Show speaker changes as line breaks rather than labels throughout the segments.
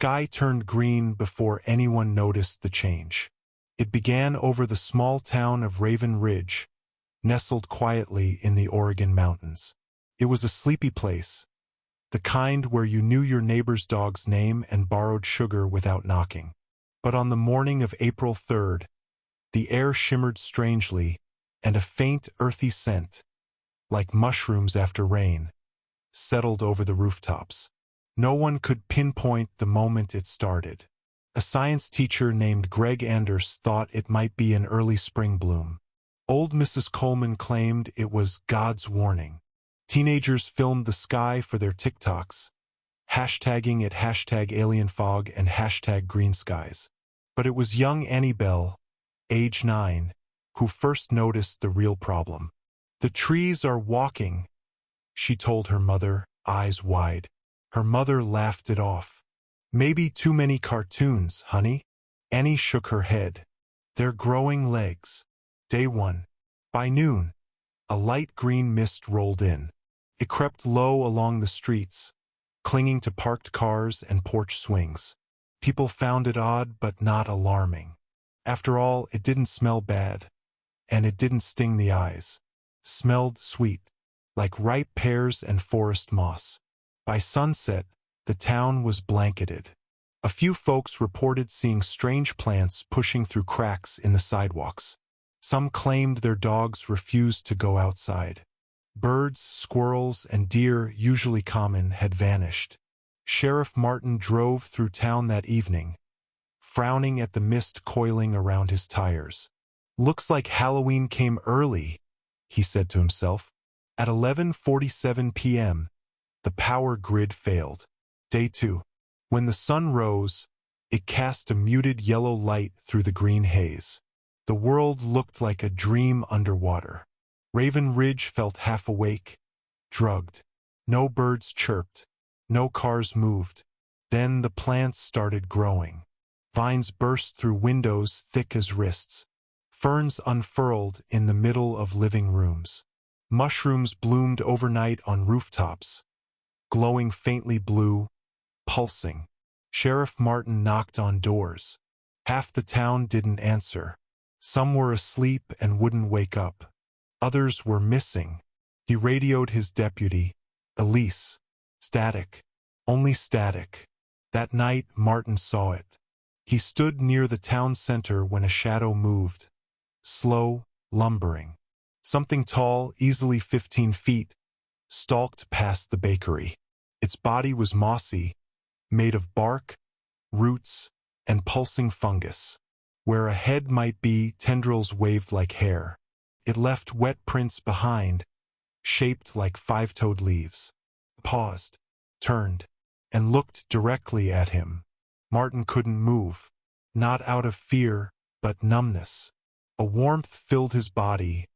sky turned green before anyone noticed the change. It began over the small town of Raven Ridge, nestled quietly in the Oregon mountains. It was a sleepy place, the kind where you knew your neighbor's dog's name and borrowed sugar without knocking. But on the morning of April 3rd, the air shimmered strangely, and a faint, earthy scent, like mushrooms after rain, settled over the rooftops. No one could pinpoint the moment it started. A science teacher named Greg Anders thought it might be an early spring bloom. Old Mrs. Coleman claimed it was God's warning. Teenagers filmed the sky for their TikToks, hashtagging it #AlienFog and #GreenSkies. But it was young Annie Bell, age 9, who first noticed the real problem. "The trees are walking," she told her mother, eyes wide. Her mother laughed it off. "Maybe too many cartoons, honey." Annie shook her head. "They're growing legs." Day 1. By noon, a light green mist rolled in. It crept low along the streets, clinging to parked cars and porch swings. People found it odd but not alarming. After all, it didn't smell bad, and it didn't sting the eyes. Smelled sweet, like ripe pears and forest moss. By sunset, the town was blanketed. A few folks reported seeing strange plants pushing through cracks in the sidewalks. Some claimed their dogs refused to go outside. Birds, squirrels, and deer, usually common, had vanished. Sheriff Martin drove through town that evening, frowning at the mist coiling around his tires. "Looks like Halloween came early," he said to himself. At 11:47 p.m., the power grid failed. Day 2. When the sun rose, it cast a muted yellow light through the green haze. The world looked like a dream underwater. Raven Ridge felt half awake, drugged. No birds chirped. No cars moved. Then the plants started growing. Vines burst through windows thick as wrists. Ferns unfurled in the middle of living rooms. Mushrooms bloomed overnight on rooftops, glowing faintly blue, pulsing. Sheriff Martin knocked on doors. Half the town didn't answer. Some were asleep and wouldn't wake up. Others were missing. He radioed his deputy, Elise. Static. Only static. That night, Martin saw it. He stood near the town center when a shadow moved. Slow, lumbering. Something tall, easily 15 feet, stalked past the bakery. Its body was mossy, made of bark, roots, and pulsing fungus. Where a head might be, tendrils waved like hair. It left wet prints behind, shaped like five-toed leaves. Paused, turned, and looked directly at him. Martin couldn't move, not out of fear, but numbness. A warmth filled his body,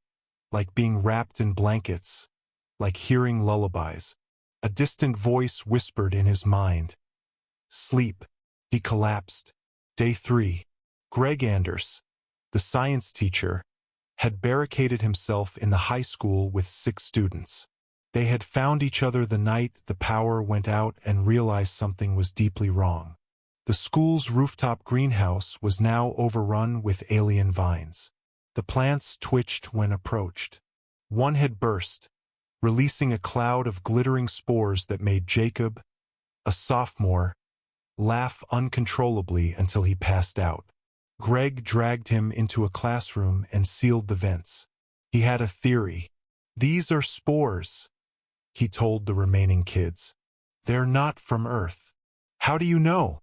like being wrapped in blankets, like hearing lullabies. A distant voice whispered in his mind. "Sleep." He collapsed. Day 3. Greg Anders, the science teacher, had barricaded himself in the high school with 6 students. They had found each other the night the power went out and realized something was deeply wrong. The school's rooftop greenhouse was now overrun with alien vines. The plants twitched when approached. One had burst, releasing a cloud of glittering spores that made Jacob, a sophomore, laugh uncontrollably until he passed out. Greg dragged him into a classroom and sealed the vents. He had a theory. "These are spores," he told the remaining kids. "They're not from Earth." "How do you know?"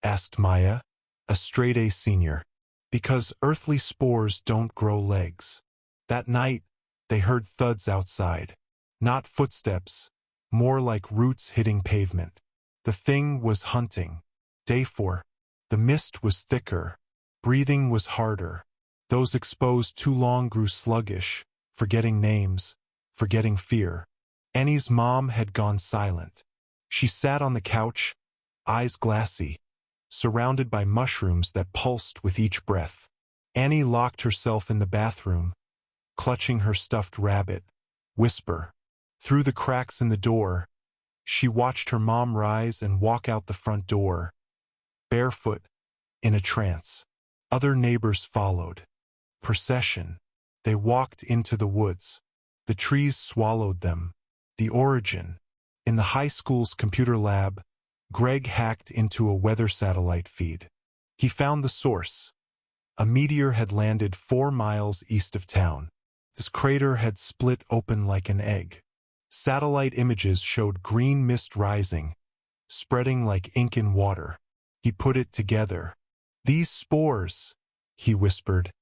asked Maya, a straight-A senior. "Because earthly spores don't grow legs." That night, they heard thuds outside. Not footsteps, more like roots hitting pavement. The thing was hunting. Day 4. The mist was thicker. Breathing was harder. Those exposed too long grew sluggish, forgetting names, forgetting fear. Annie's mom had gone silent. She sat on the couch, eyes glassy, surrounded by mushrooms that pulsed with each breath. Annie locked herself in the bathroom, clutching her stuffed rabbit. Whisper. Through the cracks in the door, She watched her mom rise and walk out the front door, barefoot, in a trance. Other neighbors followed. Procession. They walked into the woods. The trees swallowed them. The origin. In the high school's computer lab, Greg hacked into a weather satellite feed. He found the source. A meteor had landed 4 miles east of town. This crater had split open like an egg. Satellite images showed green mist rising, spreading like ink in water. He put it together. "These spores," he whispered,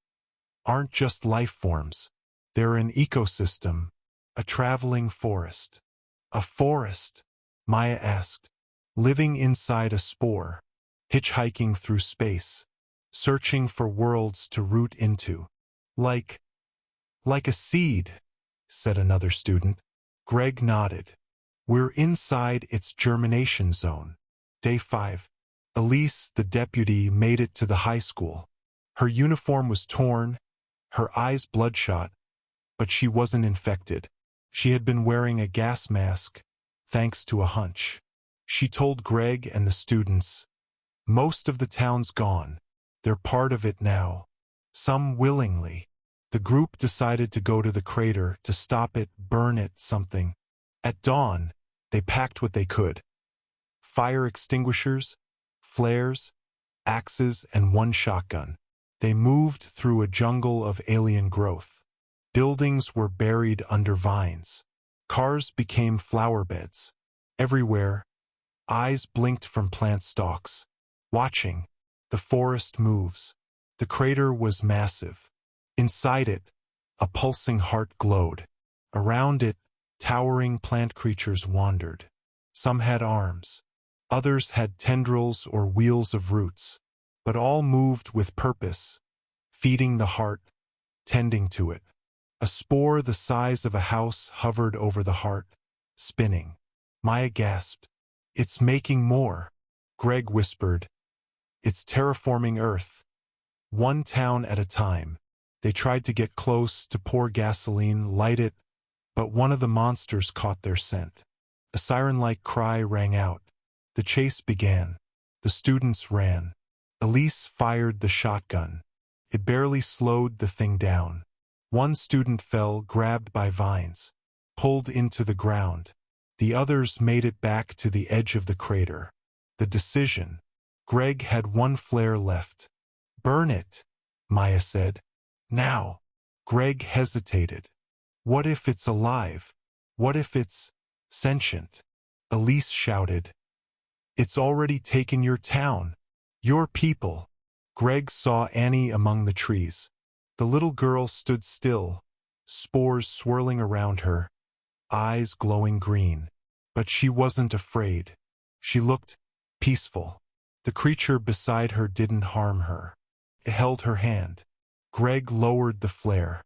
"aren't just life forms. They're an ecosystem, a traveling forest." "A forest?" Maya asked. "Living inside a spore, hitchhiking through space, searching for worlds to root into. Like a seed," said another student. Greg nodded. "We're inside its germination zone." Day 5. Elise, the deputy, made it to the high school. Her uniform was torn, her eyes bloodshot, but she wasn't infected. She had been wearing a gas mask, thanks to a hunch. She told Greg and the students, "Most of the town's gone. They're part of it now. Some willingly." The group decided to go to the crater to stop it, burn it, something. At dawn, they packed what they could. Fire extinguishers, flares, axes, and 1 shotgun. They moved through a jungle of alien growth. Buildings were buried under vines. Cars became flower beds. Everywhere, eyes blinked from plant stalks. Watching, the forest moves. The crater was massive. Inside it, a pulsing heart glowed. Around it, towering plant creatures wandered. Some had arms. Others had tendrils or wheels of roots. But all moved with purpose, feeding the heart, tending to it. A spore the size of a house hovered over the heart, spinning. Maya gasped. "It's making more." Greg whispered. "It's terraforming Earth." 1 town at a time. They tried to get close, to pour gasoline, light it, but one of the monsters caught their scent. A siren-like cry rang out. The chase began. The students ran. Elise fired the shotgun. It barely slowed the thing down. 1 student fell, grabbed by vines, pulled into the ground. The others made it back to the edge of the crater. The decision. Greg had 1 flare left. "Burn it," Maya said. "Now." Greg hesitated. "What if it's alive? What if it's sentient?" Elise shouted. "It's already taken your town. Your people." Greg saw Annie among the trees. The little girl stood still, spores swirling around her, eyes glowing green. But she wasn't afraid. She looked peaceful. The creature beside her didn't harm her. It held her hand. Greg lowered the flare.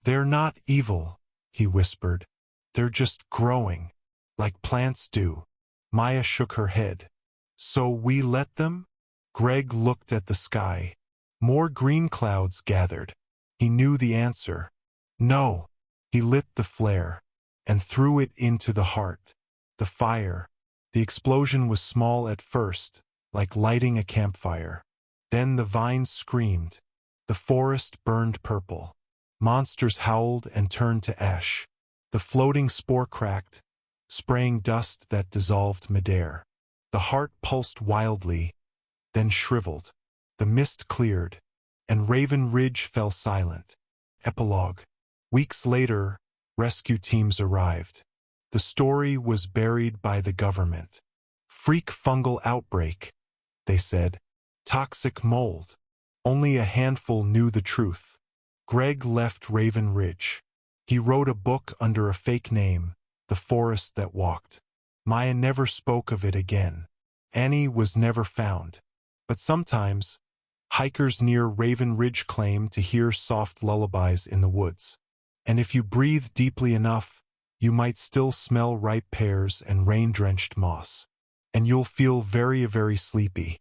"They're not evil," he whispered. "They're just growing, like plants do." Maya shook her head. "So we let them?" Greg looked at the sky. More green clouds gathered. He knew the answer. "No." He lit the flare and threw it into the heart. The fire. The explosion was small at first, like lighting a campfire. Then the vines screamed. The forest burned purple. Monsters howled and turned to ash. The floating spore cracked, spraying dust that dissolved midair. The heart pulsed wildly, then shriveled. The mist cleared, and Raven Ridge fell silent. Epilogue. Weeks later, rescue teams arrived. The story was buried by the government. "Freak fungal outbreak," they said. "Toxic mold." Only a handful knew the truth. Greg left Raven Ridge. He wrote a book under a fake name, The Forest That Walked. Maya never spoke of it again. Annie was never found. But sometimes, hikers near Raven Ridge claim to hear soft lullabies in the woods. And if you breathe deeply enough, you might still smell ripe pears and rain-drenched moss. And you'll feel very, very sleepy.